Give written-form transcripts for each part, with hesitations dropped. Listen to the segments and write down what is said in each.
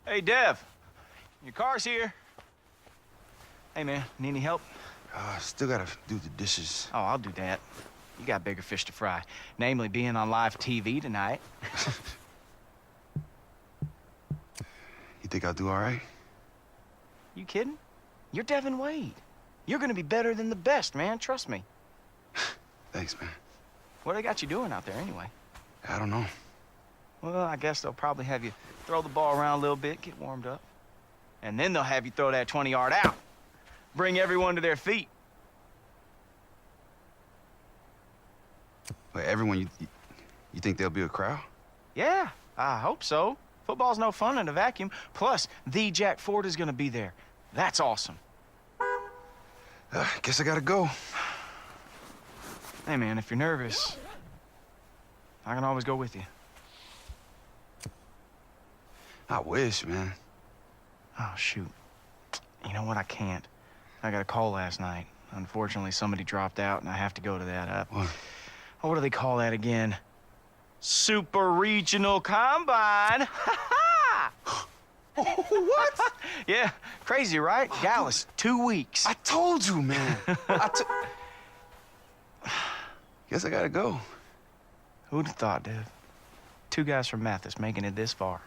Hey, Dev. Your car's here. Hey, man, need any help? Still gotta do the dishes. Oh, I'll do that. You got bigger fish to fry. Namely, being on live TV tonight. You think I'll do all right? You kidding? You're Devin Wade. You're gonna be better than the best, man. Trust me. Thanks, man. What they got you doing out there, anyway? I don't know. Well, I guess they'll probably have you throw the ball around a little bit, get warmed up. And then they'll have you throw that 20-yard out. Bring everyone to their feet. But everyone, you think there'll be a crowd? Yeah, I hope so. Football's no fun in a vacuum. Plus, the Jack Ford is gonna be there. That's awesome. Guess I gotta go. Hey, man, if you're nervous, I can always go with you. I wish, man. Oh, shoot. You know what? I can't. I got a call last night. Unfortunately, somebody dropped out, and I have to go to that. What? What do they call that again? Super Regional Combine. What? Yeah, crazy, right? Dallas, 2 weeks. I told you, man. Guess I gotta go. Who'd have thought, Dev? 2 guys from Mathis making it this far.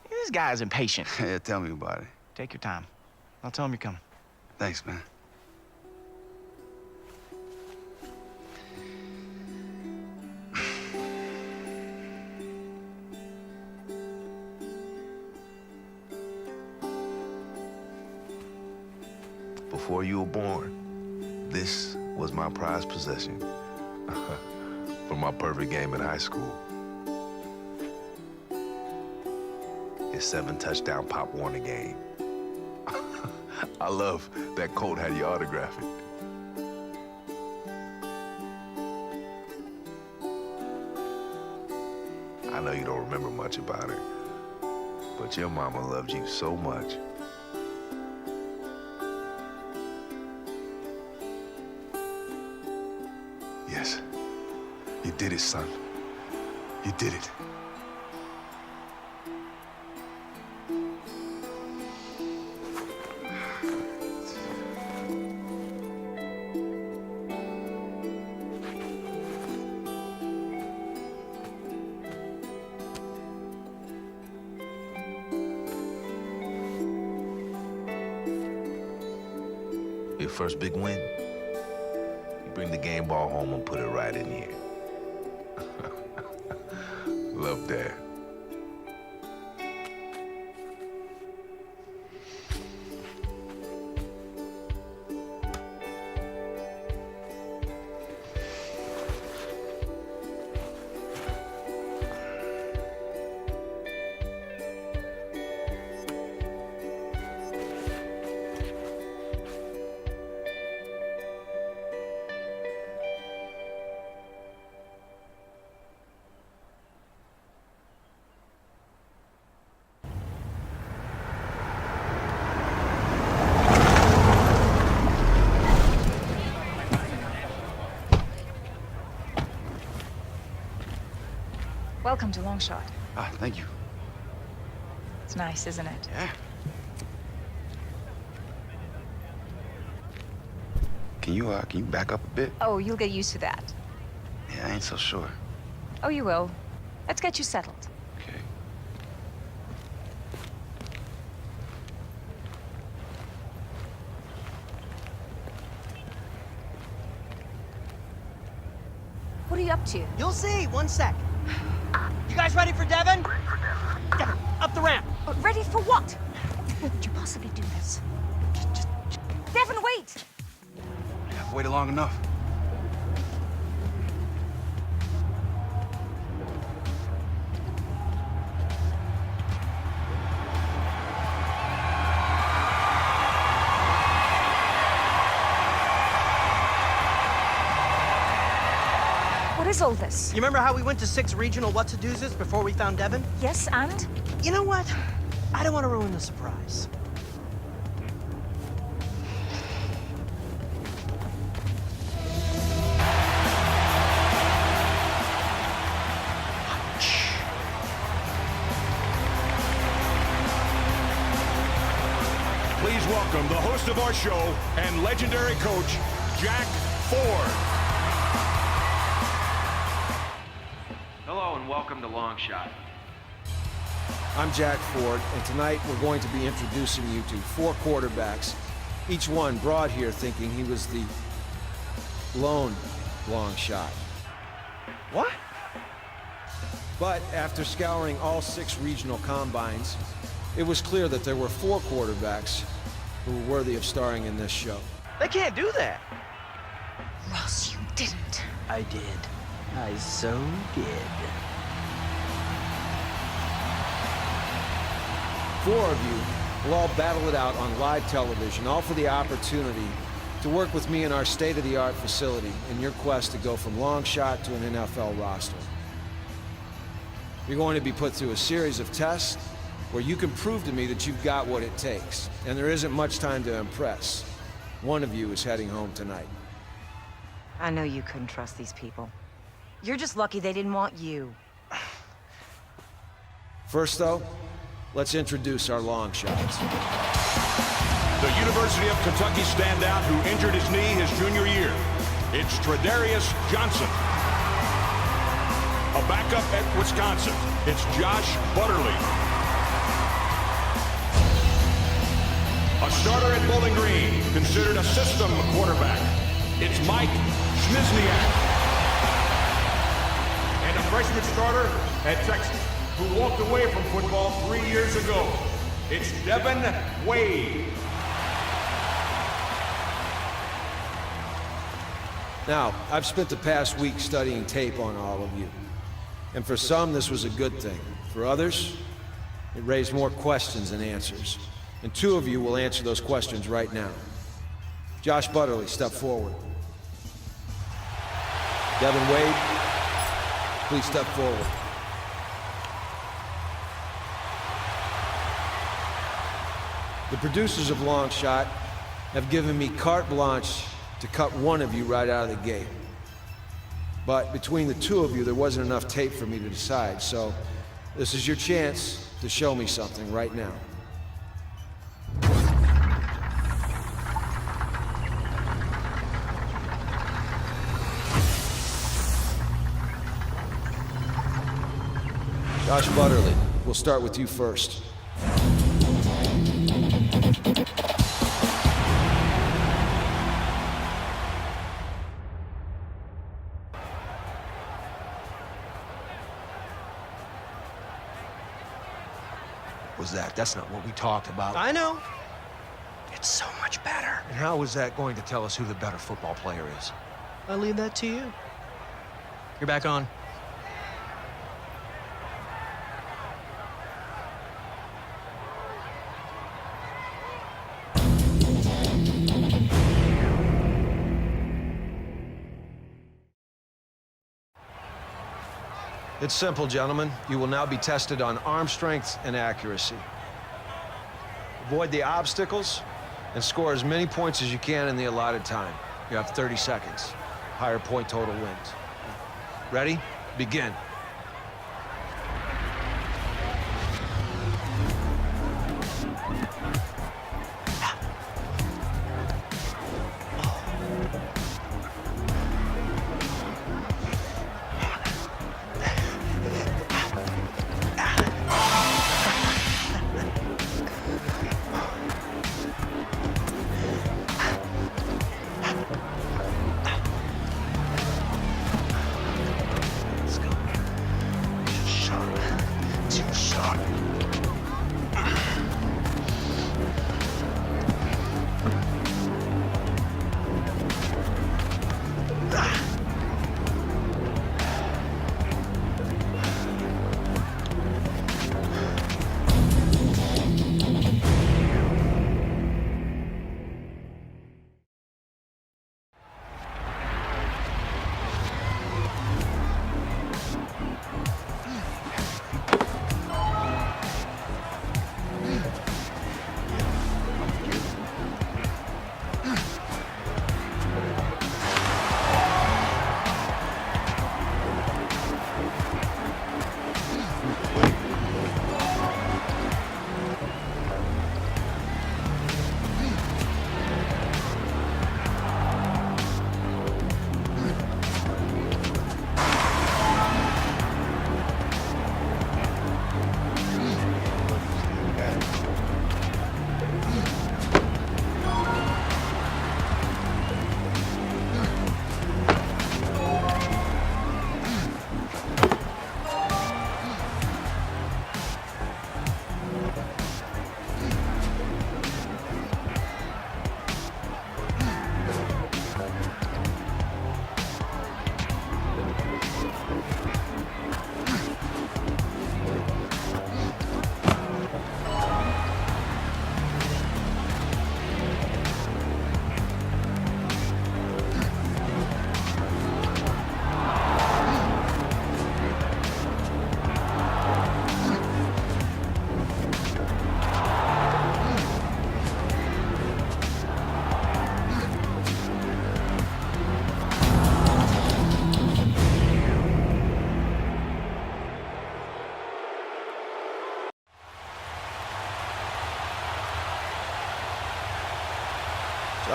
This guy's impatient. Yeah, tell me about it. Take your time. I'll tell him you're coming. Thanks, man. Before you were born, this was my prized possession for my perfect game in high school. His 7-touchdown Pop Warner game. I love that Colt had you autograph it. I know you don't remember much about her, but your mama loved you so much. Yes, you did it, son. You did it. Your first big win? You bring the game ball home and put it right in here. Love that. Welcome to Longshot. Thank you. It's nice, isn't it? Yeah. Can you back up a bit? Oh, you'll get used to that. Yeah, I ain't so sure. Oh, you will. Let's get you settled. Okay. What are you up to? You'll see. 1 sec. You guys ready for Devin? Devin, up the ramp. Ready for what? How could you possibly do this? Just Devin, wait! I've waited long enough. What is all this? You remember how we went to 6 regional what's-a-doozes before we found Devin? Yes, and? You know what? I don't want to ruin the surprise. welcome the host of our show and legendary coach, Jack Ford. Hello and welcome to LONGSHOT. I'm Jack Ford, and tonight we're going to be introducing you to 4 quarterbacks, each one brought here thinking he was the lone long shot. What? But after scouring all 6 regional combines, it was clear that there were 4 quarterbacks who were worthy of starring in this show. They can't do that. Ross, you didn't. I did. I so did. 4 of you will all battle it out on live television, all for the opportunity to work with me in our state-of-the-art facility in your quest to go from long shot to an NFL roster. You're going to be put through a series of tests where you can prove to me that you've got what it takes, and there isn't much time to impress. One of you is heading home tonight. I know you couldn't trust these people. You're just lucky they didn't want you. First, though, let's introduce our long shots. The University of Kentucky standout who injured his knee his junior year. It's Tredarius Johnson. A backup at Wisconsin. It's Josh Butterly. A starter at Bowling Green, considered a system quarterback. It's Mike Schmizniak. And a freshman starter at Texas, who walked away from football 3 years ago. It's Devin Wade. Now, I've spent the past week studying tape on all of you. And for some, this was a good thing. For others, it raised more questions than answers. And 2 of you will answer those questions right now. Josh Butterly, step forward. Devin Wade, please step forward. The producers of LONGSHOT have given me carte blanche to cut one of you right out of the gate. But between the 2 of you, there wasn't enough tape for me to decide, so this is your chance to show me something right now. Josh Butterly, we'll start with you first. Was that? That's not what we talked about. I know. It's so much better. And how is that going to tell us who the better football player is? I'll leave that to you. You're back on. It's simple, gentlemen. You will now be tested on arm strength and accuracy. Avoid the obstacles and score as many points as you can in the allotted time. You have 30 seconds. Higher point total wins. Ready? Begin. Let's go.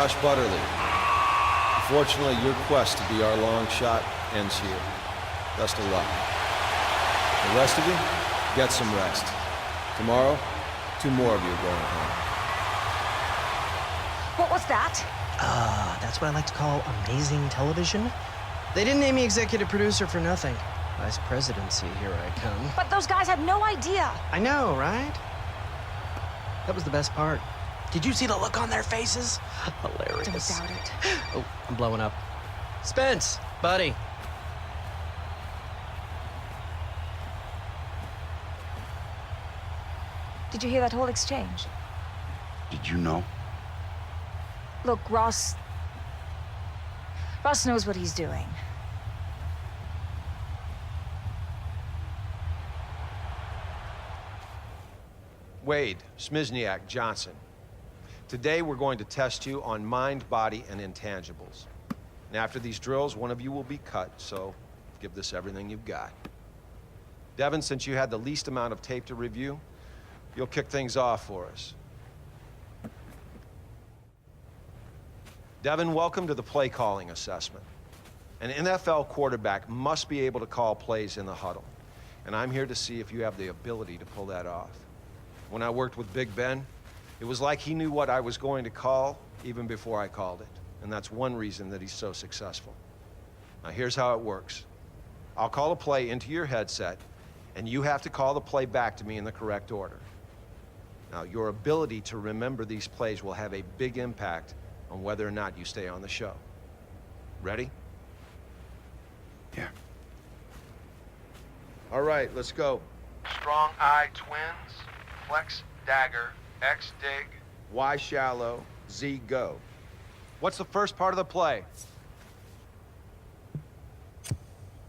Josh Butterly, unfortunately, your quest to be our long shot ends here. Best of luck. The rest of you, get some rest. Tomorrow, 2 more of you are going home. What was that? That's what I like to call amazing television. They didn't name me executive producer for nothing. Vice presidency, here I come. But those guys had no idea. I know, right? That was the best part. Did you see the look on their faces? Hilarious. Don't doubt it. Oh, I'm blowing up. Spence, buddy. Did you hear that whole exchange? Did you know? Look, Ross knows what he's doing. Wade, Smizniak, Johnson. Today we're going to test you on mind, body, and intangibles. And after these drills, one of you will be cut, so give this everything you've got. Devin, since you had the least amount of tape to review, you'll kick things off for us. Devin, welcome to the play calling assessment. An NFL quarterback must be able to call plays in the huddle, and I'm here to see if you have the ability to pull that off. When I worked with Big Ben, it was like he knew what I was going to call even before I called it, and that's one reason that he's so successful. Now here's how it works. I'll call a play into your headset, and you have to call the play back to me in the correct order. Now, your ability to remember these plays will have a big impact on whether or not you stay on the show. Ready? Yeah. All right, let's go. Strong eye twins, flex dagger, X dig. Y shallow, Z go. What's the first part of the play?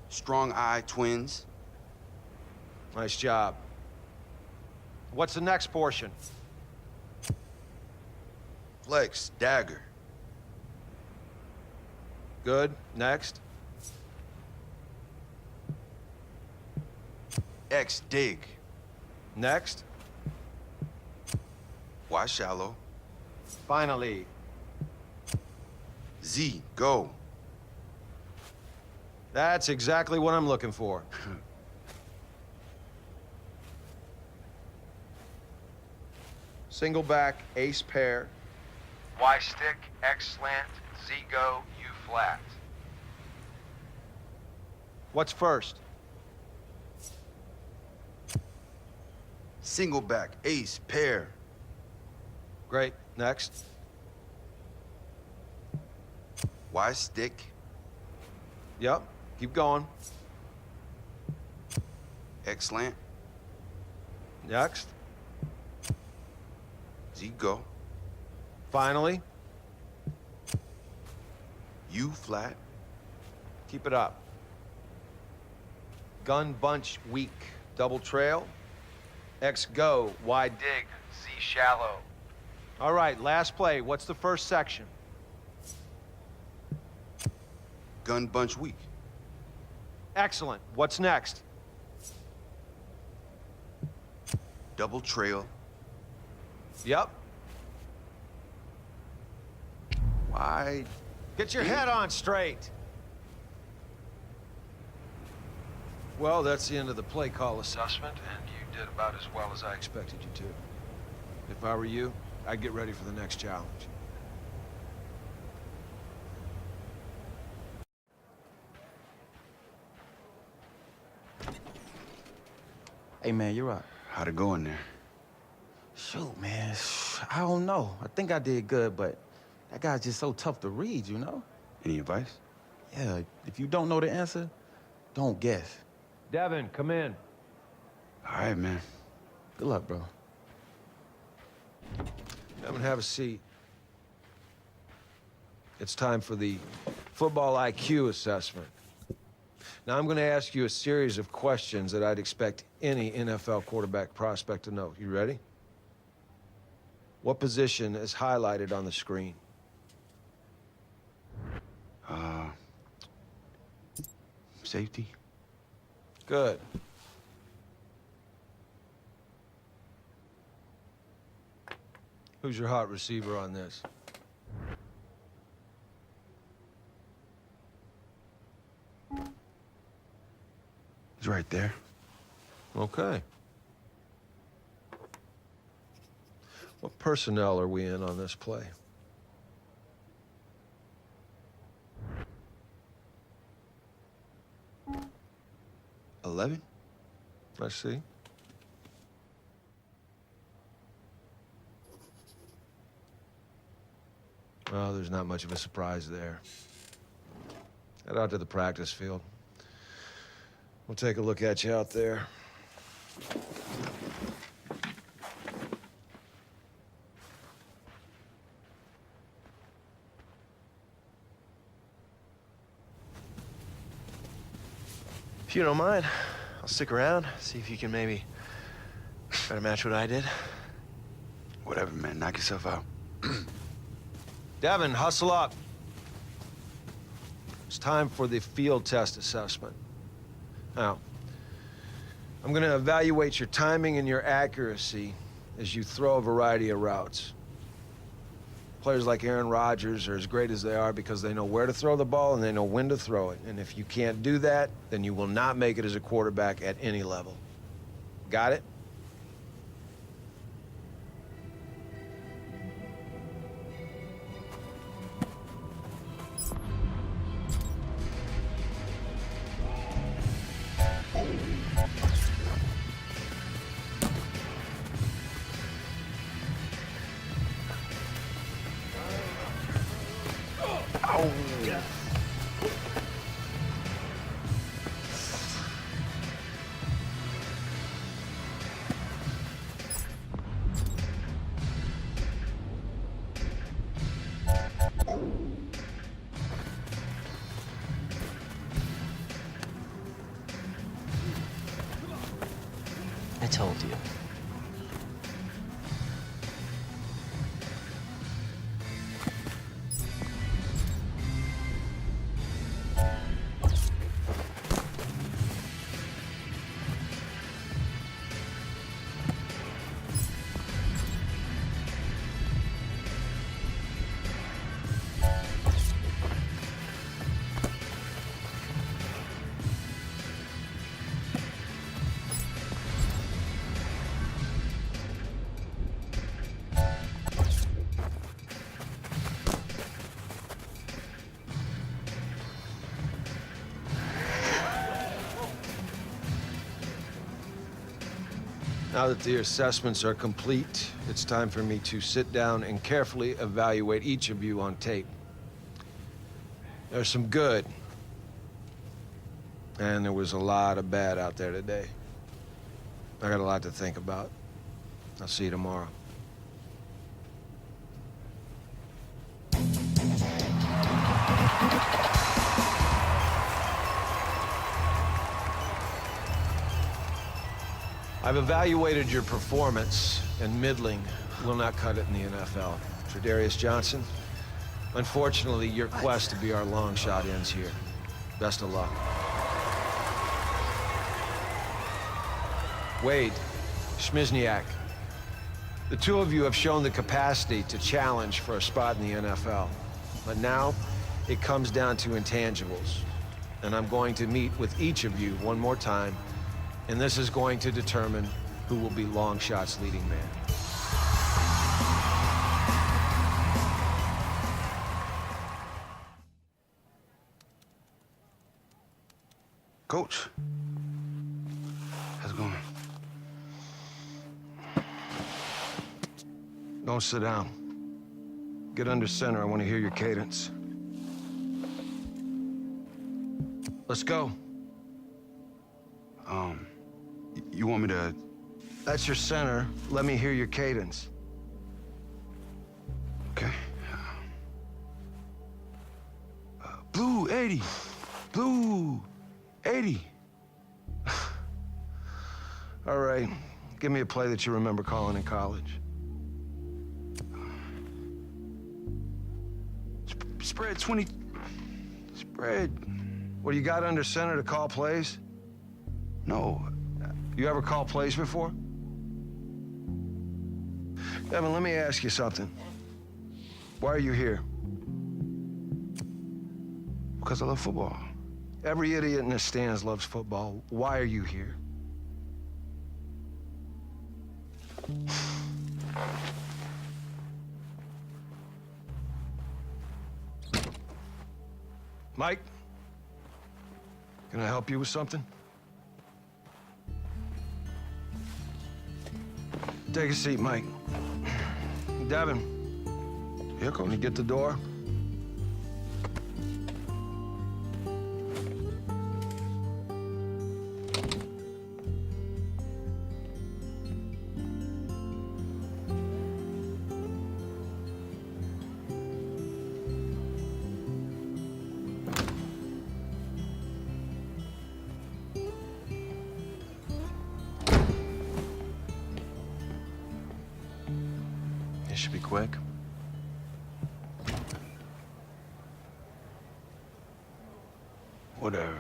Strong eye twins. Nice job. What's the next portion? Flex dagger. Good. Next. X dig. Next. Y shallow. Finally. Z go. That's exactly what I'm looking for. Single back, ace pair. Y stick, X slant, Z go, U flat. What's first? Single back, ace, pair. Great. Next. Y stick. Yep. Keep going. X slant. Next. Z go. Finally. U flat. Keep it up. Gun bunch weak. Double trail. X go. Wide. Dig, Z shallow. All right, last play. What's the first section? Gun bunch weak. Excellent. What's next? Double trail. Yep. Wide. Get your head on straight. Well, that's the end of the play call assessment, and you did about as well as I expected you to. If I were you, I'd get ready for the next challenge. Hey, man, you're right. How'd it go in there? Shoot, man, I don't know. I think I did good, but that guy's just so tough to read, you know? Any advice? Yeah, if you don't know the answer, don't guess. Devin, come in. All right, man. Good luck, bro. Devin, have a seat. It's time for the football IQ assessment. Now, I'm going to ask you a series of questions that I'd expect any NFL quarterback prospect to know. You ready? What position is highlighted on the screen? Safety. Good. Who's your hot receiver on this? It's right there. Okay. What personnel are we in on this play? $11? I see. Well, there's not much of a surprise there. Head out to the practice field. We'll take a look at you out there. If you don't mind, I'll stick around, see if you can maybe try to match what I did. Whatever, man. Knock yourself out. Devin, hustle up. It's time for the field test assessment. Now, I'm going to evaluate your timing and your accuracy as you throw a variety of routes. Players like Aaron Rodgers are as great as they are because they know where to throw the ball and they know when to throw it. And if you can't do that, then you will not make it as a quarterback at any level. Got it? I told you. Now that the assessments are complete, it's time for me to sit down and carefully evaluate each of you on tape. There's some good, and there was a lot of bad out there today. I got a lot to think about. I'll see you tomorrow. I've evaluated your performance, and middling will not cut it in the NFL. Tre'Davious Johnson, unfortunately, your quest to be our long shot ends here. Best of luck. Wade, Schmizniak, the two of you have shown the capacity to challenge for a spot in the NFL. But now, it comes down to intangibles. And I'm going to meet with each of you one more time, and this is going to determine who will be Longshot's leading man. Coach, how's it going? Don't sit down. Get under center. I want to hear your cadence. Let's go. You want me to... That's your center. Let me hear your cadence. Okay. Blue 80. Blue 80. All right. Give me a play that you remember calling in college. Spread 20... Spread... What, you got under center to call plays? No. You ever call plays before? Evan, let me ask you something. Why are you here? Because I love football. Every idiot in the stands loves football. Why are you here? Mike? Can I help you with something? Take a seat, Mike. Devin, here, can you get the door? This should be quick. Whatever.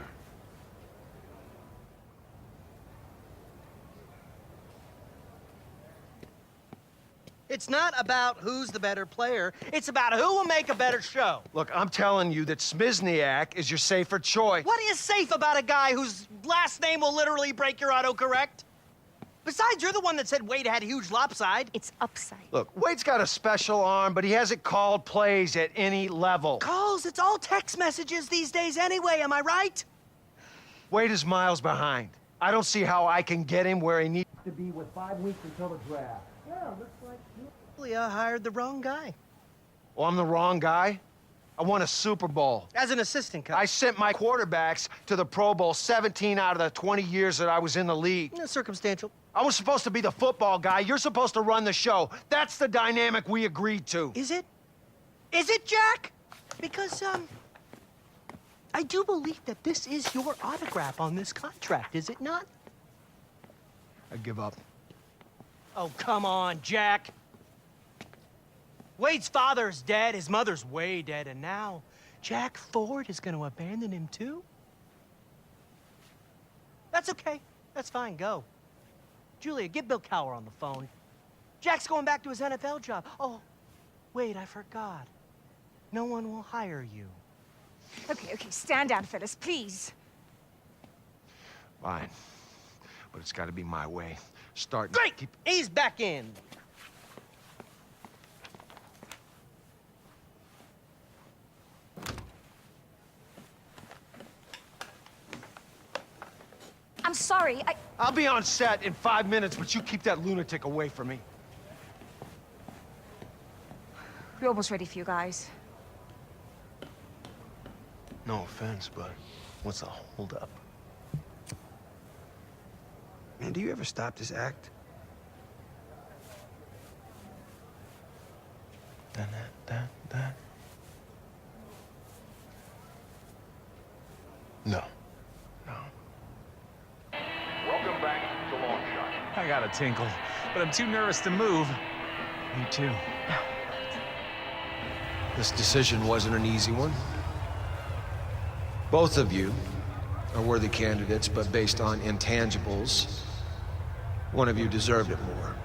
It's not about who's the better player. It's about who will make a better show. Look, I'm telling you that Smizniak is your safer choice. What is safe about a guy whose last name will literally break your autocorrect? Besides, you're the one that said Wade had huge lopside. It's upside. Look, Wade's got a special arm, but he hasn't called plays at any level. Calls, it's all text messages these days anyway, am I right? Wade is miles behind. I don't see how I can get him where he needs to be with 5 weeks until the draft. Yeah, looks like Julia hired the wrong guy. Well, I'm the wrong guy. I won a Super Bowl. As an assistant coach. I sent my quarterbacks to the Pro Bowl 17 out of the 20 years that I was in the league. Circumstantial. I was supposed to be the football guy. You're supposed to run the show. That's the dynamic we agreed to. Is it? Is it, Jack? Because, I do believe that this is your autograph on this contract, is it not? I give up. Oh, come on, Jack. Wade's father's dead, his mother's way dead, and now Jack Ford is going to abandon him too? That's okay. That's fine, go. Julia, get Bill Cowher on the phone. Jack's going back to his NFL job. Oh, wait, I forgot. No one will hire you. Okay, stand down, Phyllis, please. Fine. But it's got to be my way. Start. Great! He's back in. I'm sorry, I'll be on set in 5 minutes, but you keep that lunatic away from me. We're almost ready for you guys. No offense, but what's the holdup? Man, do you ever stop this act? No. Welcome back to LONGSHOT. I got a tinkle, but I'm too nervous to move. Me too. This decision wasn't an easy one. Both of you are worthy candidates, but based on intangibles, one of you deserved it more.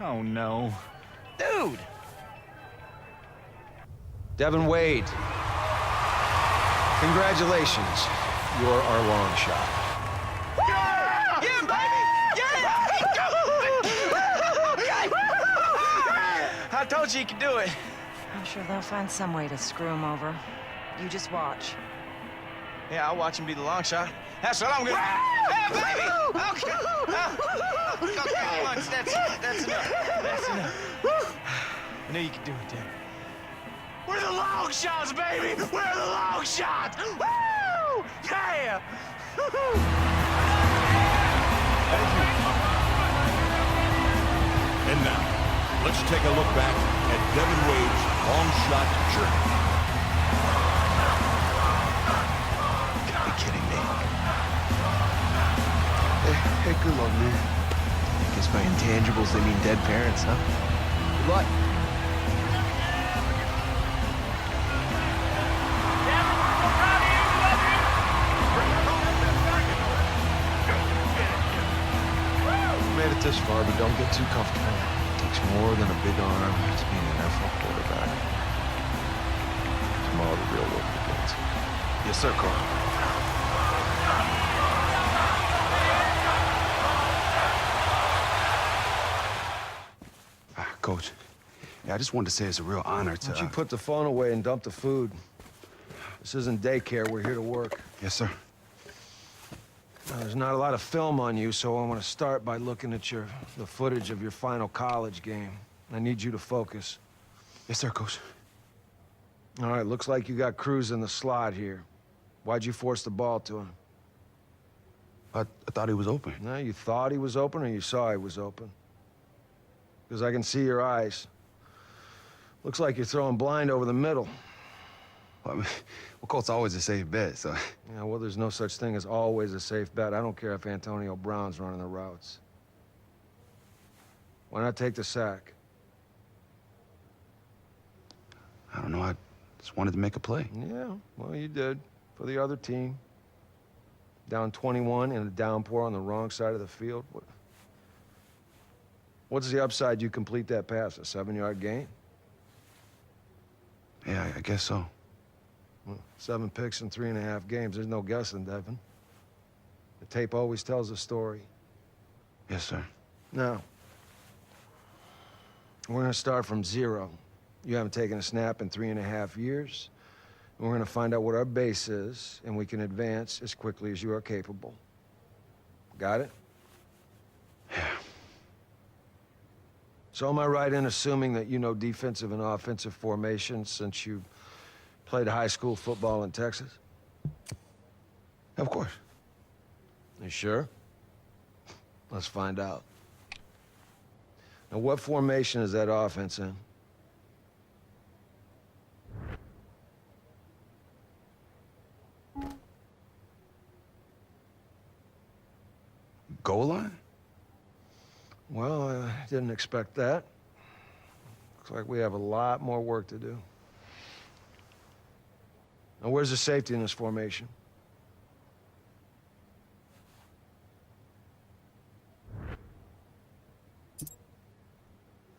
Oh, no. Dude! Devin Wade, congratulations. You're our long shot. Yeah, baby! Yeah! I told you you could do it. I'm sure they'll find some way to screw him over. You just watch. Yeah, I'll watch him be the long shot. That's what I'm gonna. Hey, baby! Okay. Okay, lunch. That's enough. That's enough. I knew you could do it, Dad. We're the long shots, baby! We're the long shots! Woo! Yeah! And now, let's take a look back at Devin Wade's long-shot journey. You gotta be kidding me. Hey, good luck, man. I guess by intangibles, they mean dead parents, huh? Good luck. Made it this far, but don't get too comfortable. It takes more than a big arm to be an NFL quarterback. Tomorrow, the real sir, Coach. Coach, yeah, I just wanted to say it's a real honor to... Why don't you put the phone away and dump the food? This isn't daycare. We're here to work. Yes, sir. Now, there's not a lot of film on you, so I want to start by looking at the footage of your final college game. I need you to focus. Yes, sir, Coach. All right, looks like you got Cruz in the slot here. Why'd you force the ball to him? I thought he was open. No, you thought he was open or you saw he was open? Because I can see your eyes. Looks like you're throwing blind over the middle. Well, I mean, Colt's always a safe bet, so... Yeah, well, there's no such thing as always a safe bet. I don't care if Antonio Brown's running the routes. Why not take the sack? I don't know, I just wanted to make a play. Yeah, well, you did. For the other team. Down 21 in a downpour on the wrong side of the field. What's the upside you complete that pass? A 7-yard gain? Yeah, I guess so. Well, 7 picks in 3.5 games. There's no guessing, Devin. The tape always tells a story. Yes, sir. Now, we're gonna start from 0. You haven't taken a snap in 3.5 years. And we're gonna find out what our base is, and we can advance as quickly as you are capable. Got it? Yeah. So am I right in assuming that you know defensive and offensive formations since you played high school football in Texas? Of course. You sure? Let's find out. Now, what formation is that offense in? Goal line? Well, I didn't expect that. Looks like we have a lot more work to do. Now, where's the safety in this formation?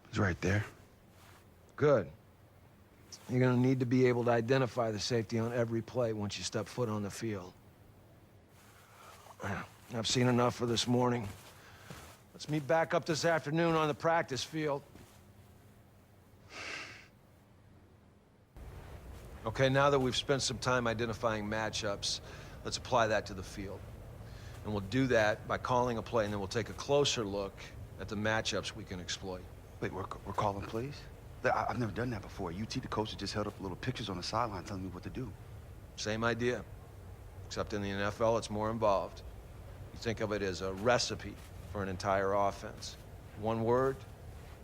He's right there. Good. You're gonna need to be able to identify the safety on every play once you step foot on the field. I've seen enough for this morning. Let's meet back up this afternoon on the practice field. Okay, now that we've spent some time identifying matchups, let's apply that to the field. And we'll do that by calling a play, and then we'll take a closer look at the matchups we can exploit. Wait, we're calling plays? I've never done that before. UT, the coach, just held up little pictures on the sideline telling me what to do. Same idea, except in the NFL, it's more involved. You think of it as a recipe for an entire offense. One word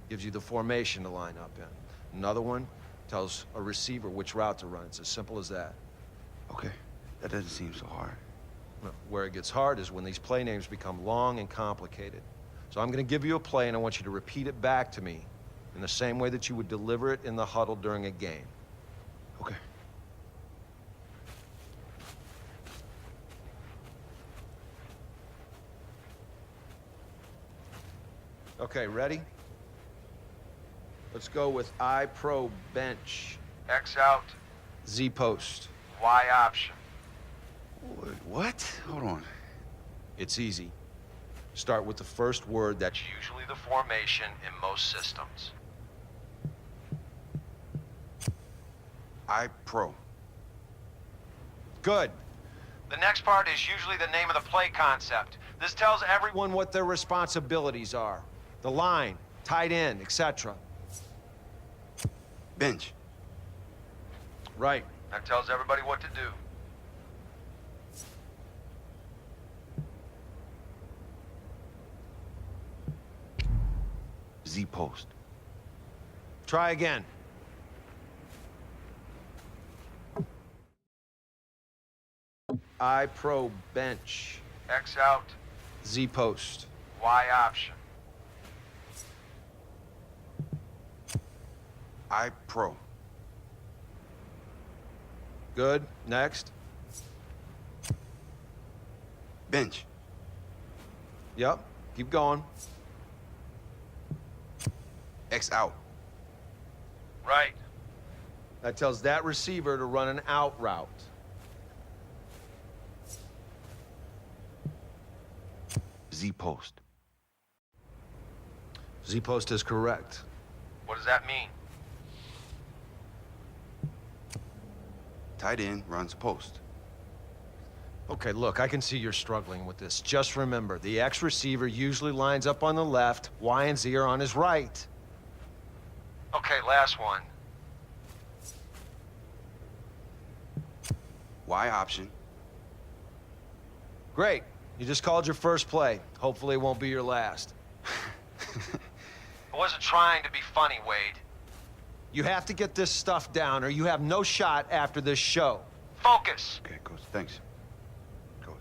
gives you the formation to line up in. Another one tells a receiver which route to run. It's as simple as that. Okay, that doesn't seem so hard. Well, where it gets hard is when these play names become long and complicated. So I'm going to give you a play, and I want you to repeat it back to me in the same way that you would deliver it in the huddle during a game. Okay. Okay, ready? Let's go with I pro bench. X out, Z post. Y option. Wait, what? Hold on. It's easy. Start with the first word that's usually the formation in most systems. I pro. Good. The next part is usually the name of the play concept. This tells everyone what their responsibilities are. The line, tight end, etc. Bench. Right. That tells everybody what to do. Z post. Try again. I pro bench. X out, Z post. Y option. I pro. Good. Next. Bench. Yep. Keep going. X out. Right. That tells that receiver to run an out route. Z-Post. Z-Post is correct. What does that mean? Tight end runs post. Okay, look, I can see you're struggling with this. Just remember, the X-receiver usually lines up on the left, Y and Z are on his right. Okay, last one. Y option. Great. You just called your first play. Hopefully it won't be your last. I wasn't trying to be funny, Wade. You have to get this stuff down or you have no shot after this show. Focus! Okay, Coach. Thanks. Coach.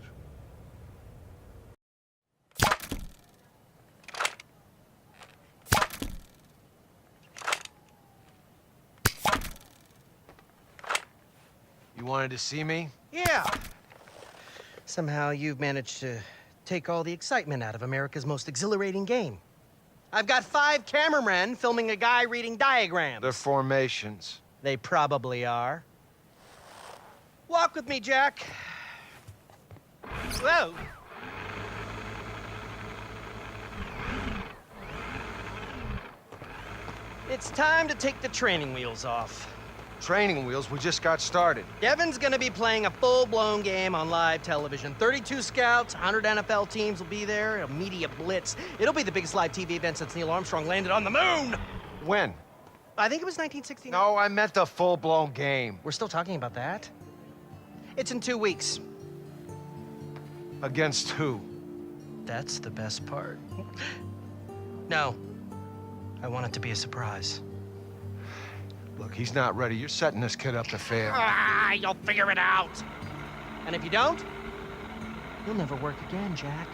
You wanted to see me? Yeah. Somehow you've managed to take all the excitement out of America's most exhilarating game. I've got 5 cameramen filming a guy reading diagrams. They're formations. They probably are. Walk with me, Jack. Whoa. It's time to take the training wheels off. Training wheels, we just got started. Devin's gonna be playing a full-blown game on live television. 32 scouts, 100 NFL teams will be there, a media blitz. It'll be the biggest live TV event since Neil Armstrong landed on the moon! When? I think it was 1969. No, I meant the full-blown game. We're still talking about that? It's in 2 weeks. Against who? That's the best part. No. I want it to be a surprise. Look, he's not ready. You're setting this kid up to fail. Ah, you'll figure it out. And if you don't, you'll never work again, Jack.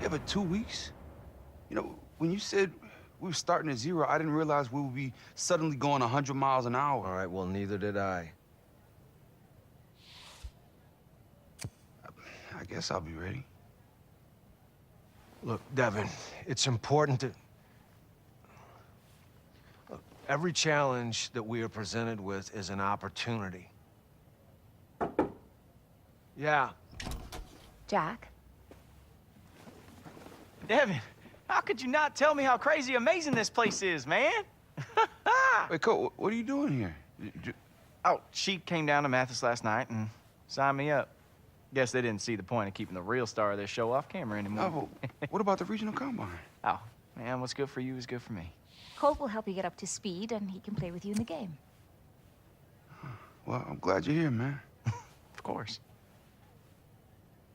Yeah, but 2 weeks? You know, when you said we were starting at 0, I didn't realize we would be suddenly going 100 miles an hour. All right, well, neither did I. I guess I'll be ready. Look, Devin, it's important to... Look, every challenge that we are presented with is an opportunity. Yeah. Jack? Devin, how could you not tell me how crazy amazing this place is, man? Wait, Coach, what are you doing here? Oh, she came down to Mathis last night and signed me up. Guess they didn't see the point of keeping the real star of this show off camera anymore. Oh, but what about the regional combine? Oh, man, what's good for you is good for me. Colt will help you get up to speed, and he can play with you in the game. Well, I'm glad you're here, man. Of course.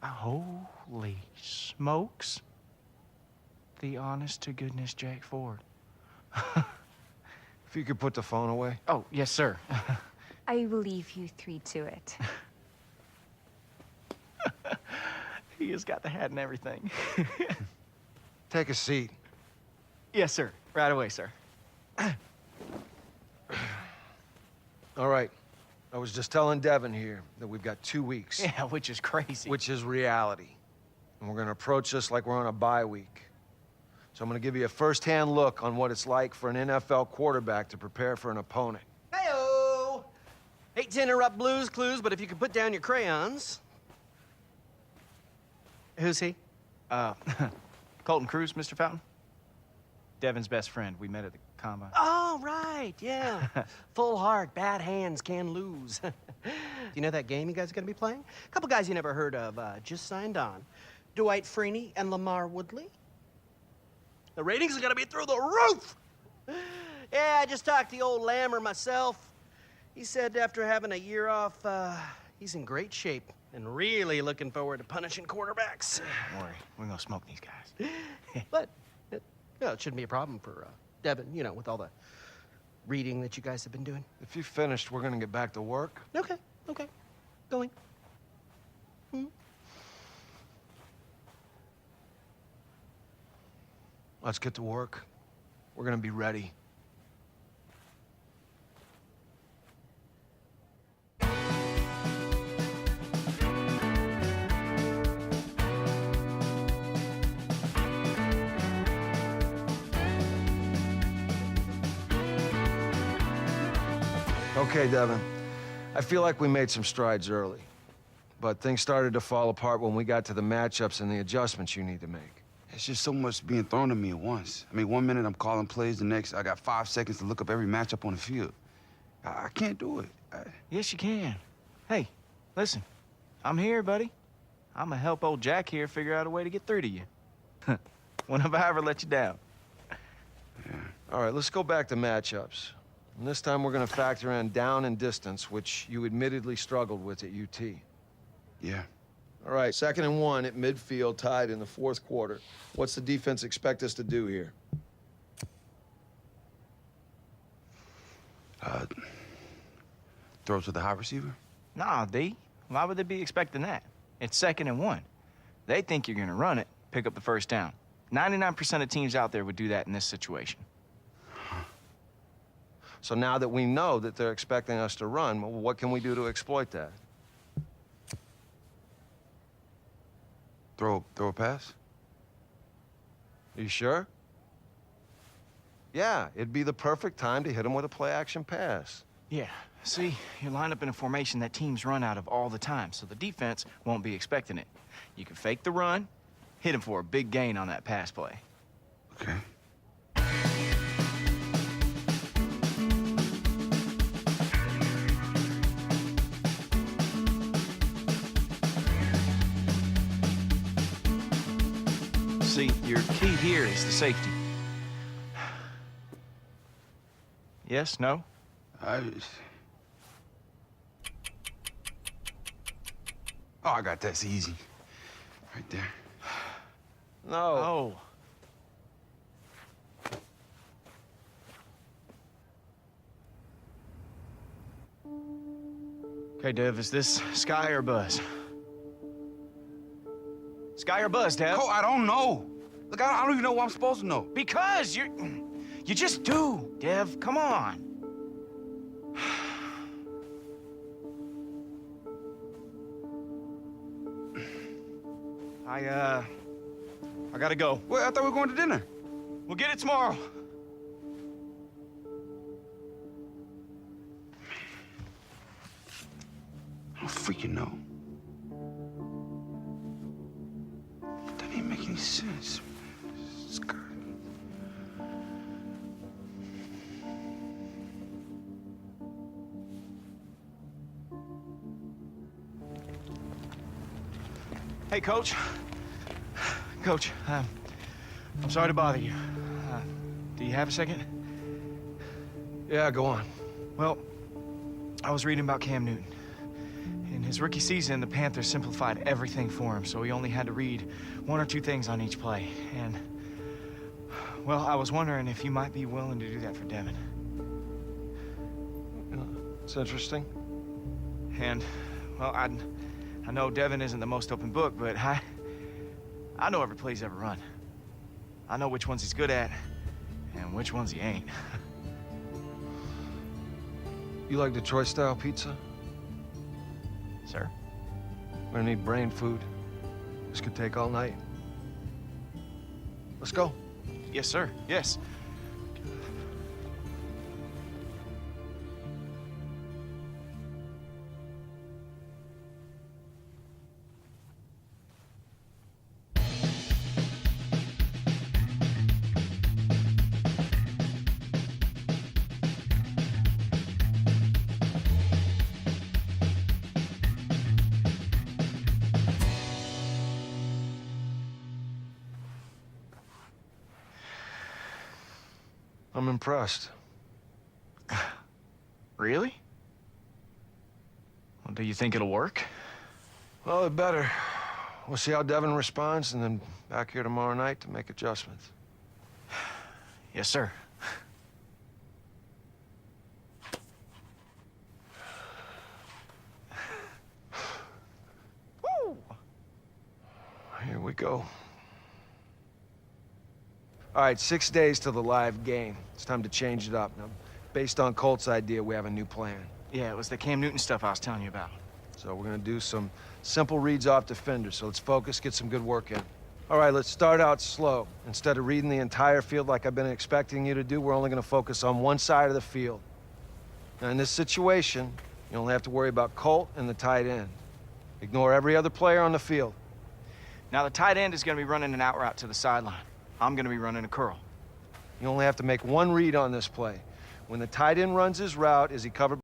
Holy smokes. The honest-to-goodness Jack Ford. If you could put the phone away. Oh, yes, sir. I will leave you 3 to it. He has got the hat and everything. Take a seat. Yes, sir. Right away, sir. All right. I was just telling Devin here that we've got 2 weeks. Yeah, which is crazy. Which is reality. And we're gonna approach this like we're on a bye week. So I'm gonna give you a first-hand look on what it's like for an NFL quarterback to prepare for an opponent. Hey-o! Hate to interrupt Blue's Clues, but if you could put down your crayons. Who's he? Colton Cruz, Mr. Fountain. Devin's best friend. We met at the combine. Oh, right, yeah. Full heart, bad hands can lose. Do you know that game you guys are gonna be playing? A couple guys you never heard of just signed on. Dwight Freeney and Lamar Woodley. The ratings are gonna be through the roof! Yeah, I just talked to the old Lammer myself. He said after having a year off, he's in great shape and really looking forward to punishing quarterbacks. Don't worry, we're gonna smoke these guys. But it shouldn't be a problem for Devin, you know, with all the reading that you guys have been doing. If you're finished, we're gonna get back to work. Okay, going. Let's get to work. We're gonna be ready. Okay, Devin. I feel like we made some strides early. But things started to fall apart when we got to the matchups and the adjustments you need to make. It's just so much being thrown at me at once. I mean, 1 minute I'm calling plays, the next I got 5 seconds to look up every matchup on the field. I can't do it. Yes, you can. Hey, listen, I'm here, buddy. I'm gonna help old Jack here figure out a way to get through to you. When have I ever let you down? Yeah. All right, let's go back to matchups. And this time we're going to factor in down and distance, which you admittedly struggled with at UT. Yeah. All right, 2nd and 1 at midfield, tied in the 4th quarter. What's the defense expect us to do here? Throw to the high receiver? Nah, D. Why would they be expecting that? It's 2nd and 1. They think you're gonna run it, pick up the first down. 99% of teams out there would do that in this situation. So now that we know that they're expecting us to run, what can we do to exploit that? Throw a pass? Are you sure? Yeah, it'd be the perfect time to hit them with a play-action pass. Yeah, see, you're lined up in a formation that teams run out of all the time, so the defense won't be expecting it. You can fake the run, hit him for a big gain on that pass play. Okay. See, your key here is the safety. Yes, no? Oh, I got that. It's easy. Right there. No. Oh. Okay, Dev, is this Sky or Buzz? Sky or Buzz, Dev? Oh, I don't know. Look, I don't even know what I'm supposed to know. Because you just do, Dev. Come on. I gotta go. Wait, I thought we were going to dinner. We'll get it tomorrow. I don't freaking know. That didn't make any sense. Scott. Hey, Coach. Coach, I'm sorry to bother you. Do you have a second? Yeah, go on. Well, I was reading about Cam Newton. In his rookie season, the Panthers simplified everything for him, so he only had to read 1 or 2 things on each play. And, well, I was wondering if you might be willing to do that for Devin. It's interesting. And, well, I know Devin isn't the most open book, but I know every play he's ever run. I know which ones he's good at and which ones he ain't. You like Detroit-style pizza? Sir? We're gonna need brain food. This could take all night. Let's go. Yes, sir. Yes. I'm impressed. Really? Well, do you think it'll work? Well, it better. We'll see how Devin responds, and then back here tomorrow night to make adjustments. Yes, sir. Woo! Here we go. All right, 6 days till the live game. It's time to change it up. Now, based on Colt's idea, we have a new plan. Yeah, it was the Cam Newton stuff I was telling you about. So we're gonna do some simple reads off defenders. So let's focus, get some good work in. All right, let's start out slow. Instead of reading the entire field like I've been expecting you to do, we're only gonna focus on one side of the field. Now, in this situation, you only have to worry about Colt and the tight end. Ignore every other player on the field. Now, the tight end is going to be running an out route to the sideline. I'm going to be running a curl. You only have to make one read on this play. When the tight end runs his route, is he covered